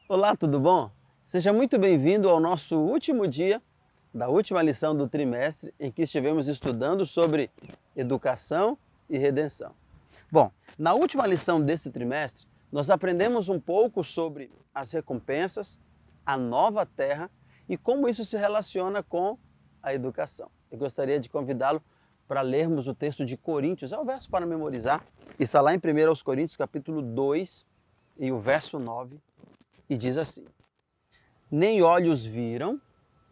Olá, tudo bom? Seja muito bem-vindo ao nosso último dia da última lição do trimestre em que estivemos estudando sobre educação e redenção. Bom, na última lição desse trimestre, nós aprendemos um pouco sobre as recompensas, a nova terra e como isso se relaciona com a educação. Eu gostaria de convidá-lo para lermos o texto de Coríntios, é o verso para memorizar, está lá em 1 Coríntios capítulo 2 e o verso 9, e diz assim: nem olhos viram,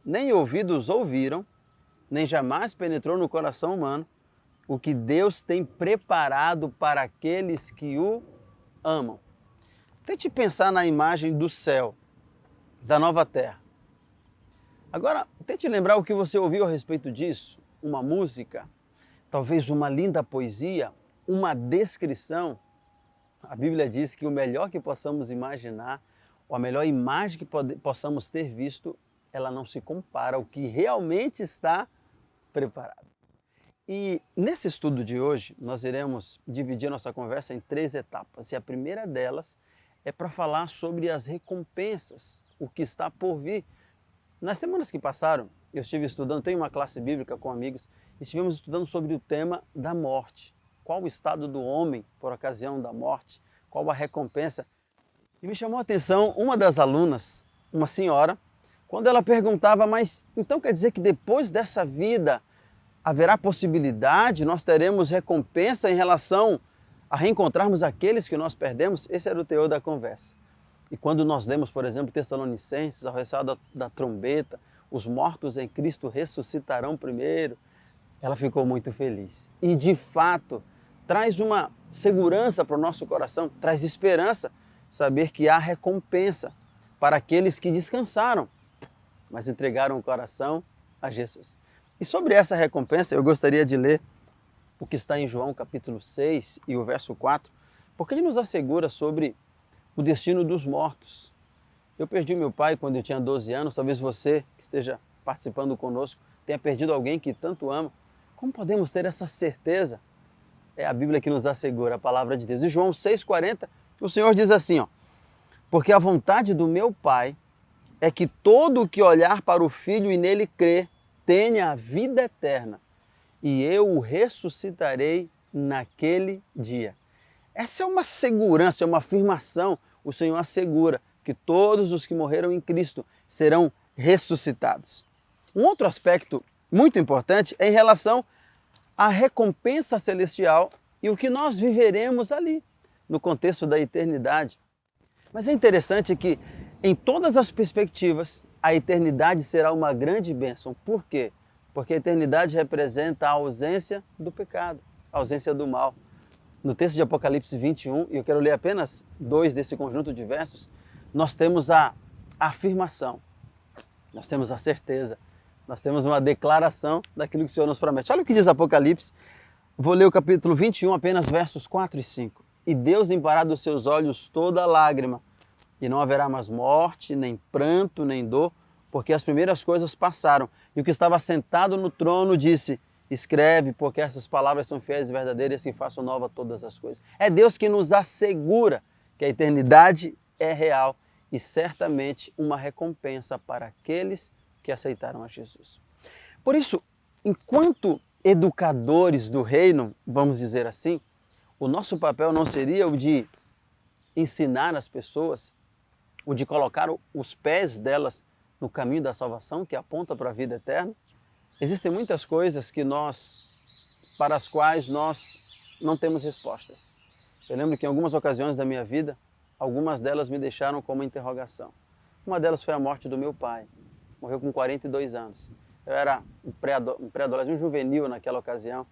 nem ouvidos ouviram, nem jamais penetrou no coração humano o que Deus tem preparado para aqueles que o amam. Tente pensar na imagem do céu, da nova terra. Agora, tente lembrar o que você ouviu a respeito disso, uma música, talvez uma linda poesia, uma descrição. A Bíblia diz que o melhor que possamos imaginar, ou a melhor imagem que possamos ter visto, ela não se compara ao que realmente está preparado. E nesse estudo de hoje, nós iremos dividir nossa conversa em 3 etapas. E a primeira delas é para falar sobre as recompensas, o que está por vir. Nas semanas que passaram, eu estive estudando, tenho uma classe bíblica com amigos, estivemos estudando sobre o tema da morte. Qual o estado do homem por ocasião da morte? Qual a recompensa? E me chamou a atenção uma das alunas, uma senhora, quando ela perguntava, mas então quer dizer que depois dessa vida haverá possibilidade, nós teremos recompensa em relação a reencontrarmos aqueles que nós perdemos? Esse era o teor da conversa. E quando nós lemos, por exemplo, Tessalonicenses, ao ressoar da trombeta, os mortos em Cristo ressuscitarão primeiro, ela ficou muito feliz. E de fato, traz uma segurança para o nosso coração, traz esperança, saber que há recompensa para aqueles que descansaram, mas entregaram o coração a Jesus. E sobre essa recompensa, eu gostaria de ler o que está em João capítulo 6 e o verso 4, porque ele nos assegura sobre o destino dos mortos. Eu perdi meu pai quando eu tinha 12 anos, talvez você que esteja participando conosco tenha perdido alguém que tanto ama. Como podemos ter essa certeza? É a Bíblia que nos assegura, a palavra de Deus. Em João 6,40, o Senhor diz assim, ó: porque a vontade do meu Pai é que todo o que olhar para o Filho e nele crer tenha a vida eterna, e eu o ressuscitarei naquele dia. Essa é uma segurança, é uma afirmação. O Senhor assegura que todos os que morreram em Cristo serão ressuscitados. Um outro aspecto muito importante é em relação à recompensa celestial e o que nós viveremos ali, no contexto da eternidade. Mas é interessante que, em todas as perspectivas, a eternidade será uma grande bênção. Por quê? Porque a eternidade representa a ausência do pecado, a ausência do mal. No texto de Apocalipse 21, e eu quero ler apenas 2 desse conjunto de versos, nós temos a afirmação, nós temos a certeza, nós temos uma declaração daquilo que o Senhor nos promete. Olha o que diz Apocalipse, vou ler o capítulo 21, apenas versos 4 e 5. E Deus limpará dos seus olhos toda lágrima, e não haverá mais morte, nem pranto, nem dor, porque as primeiras coisas passaram. E o que estava sentado no trono disse: escreve, porque essas palavras são fiéis e verdadeiras, e assim façam nova todas as coisas. É Deus que nos assegura que a eternidade é real e certamente uma recompensa para aqueles que aceitaram a Jesus. Por isso, enquanto educadores do reino, vamos dizer assim, o nosso papel não seria o de ensinar as pessoas, o de colocar os pés delas no caminho da salvação, que aponta para a vida eterna. Existem muitas coisas para as quais nós não temos respostas. Eu lembro que em algumas ocasiões da minha vida, algumas delas me deixaram com uma interrogação. Uma delas foi a morte do meu pai. Morreu com 42 anos. Eu era um pré-adolescente, um juvenil naquela ocasião,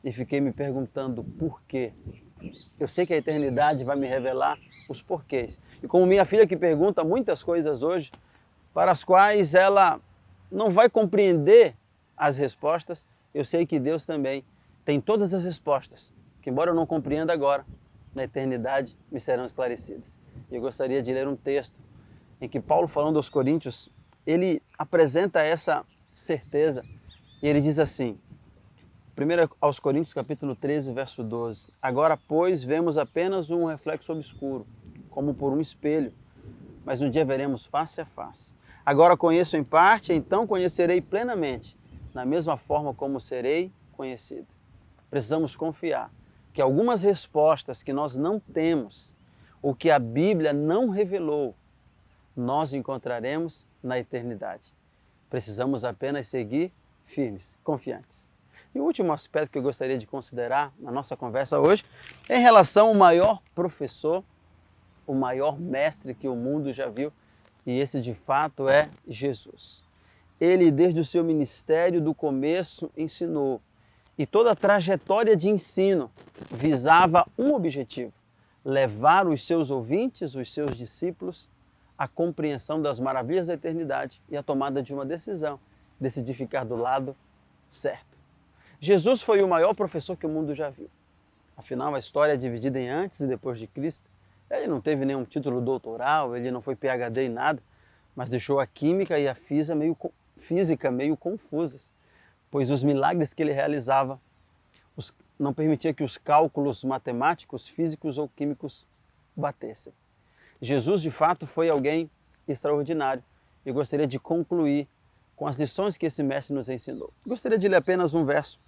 e fiquei me perguntando por quê. Eu sei que a eternidade vai me revelar os porquês. E como minha filha que pergunta muitas coisas hoje, para as quais ela não vai compreender as respostas, eu sei que Deus também tem todas as respostas, que embora eu não compreenda agora, na eternidade me serão esclarecidas. E eu gostaria de ler um texto em que Paulo, falando aos Coríntios, ele apresenta essa certeza, e ele diz assim, 1 aos Coríntios capítulo 13, verso 12, agora, pois, vemos apenas um reflexo obscuro, como por um espelho, mas um dia veremos face a face. Agora conheço em parte, então conhecerei plenamente, na mesma forma como serei conhecido. Precisamos confiar que algumas respostas que nós não temos, ou que a Bíblia não revelou, nós encontraremos na eternidade. Precisamos apenas seguir firmes, confiantes. E o último aspecto que eu gostaria de considerar na nossa conversa hoje é em relação ao maior professor, o maior mestre que o mundo já viu, e esse de fato é Jesus. Ele, desde o seu ministério do começo, ensinou, e toda a trajetória de ensino visava um objetivo: levar os seus ouvintes, os seus discípulos, à compreensão das maravilhas da eternidade e à tomada de uma decisão, decidir ficar do lado certo. Jesus foi o maior professor que o mundo já viu. Afinal, a história é dividida em antes e depois de Cristo. Ele não teve nenhum título doutoral, ele não foi PhD em nada, mas deixou a química e a física meio confusas, pois os milagres que ele realizava não permitia que os cálculos matemáticos, físicos ou químicos batessem. Jesus, de fato, foi alguém extraordinário. Eu gostaria de concluir com as lições que esse mestre nos ensinou. Gostaria de ler apenas um verso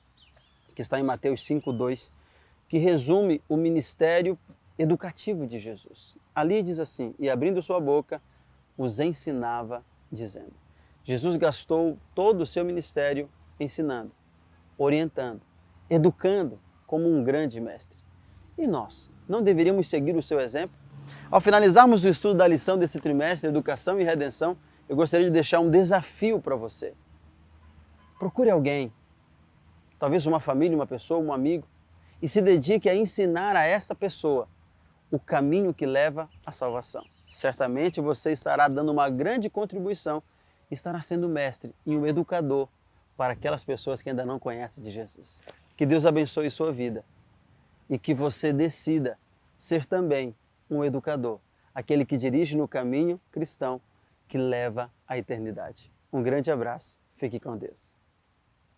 que está em Mateus 5:2, que resume o ministério educativo de Jesus. Ali diz assim: e abrindo sua boca, os ensinava, dizendo. Jesus gastou todo o seu ministério ensinando, orientando, educando como um grande mestre. E nós, não deveríamos seguir o seu exemplo? Ao finalizarmos o estudo da lição desse trimestre, Educação e Redenção, eu gostaria de deixar um desafio para você. Procure alguém, talvez uma família, uma pessoa, um amigo, e se dedique a ensinar a essa pessoa o caminho que leva à salvação. Certamente você estará dando uma grande contribuição, estará sendo mestre e um educador para aquelas pessoas que ainda não conhecem de Jesus. Que Deus abençoe sua vida e que você decida ser também um educador, aquele que dirige no caminho cristão que leva à eternidade. Um grande abraço, fique com Deus.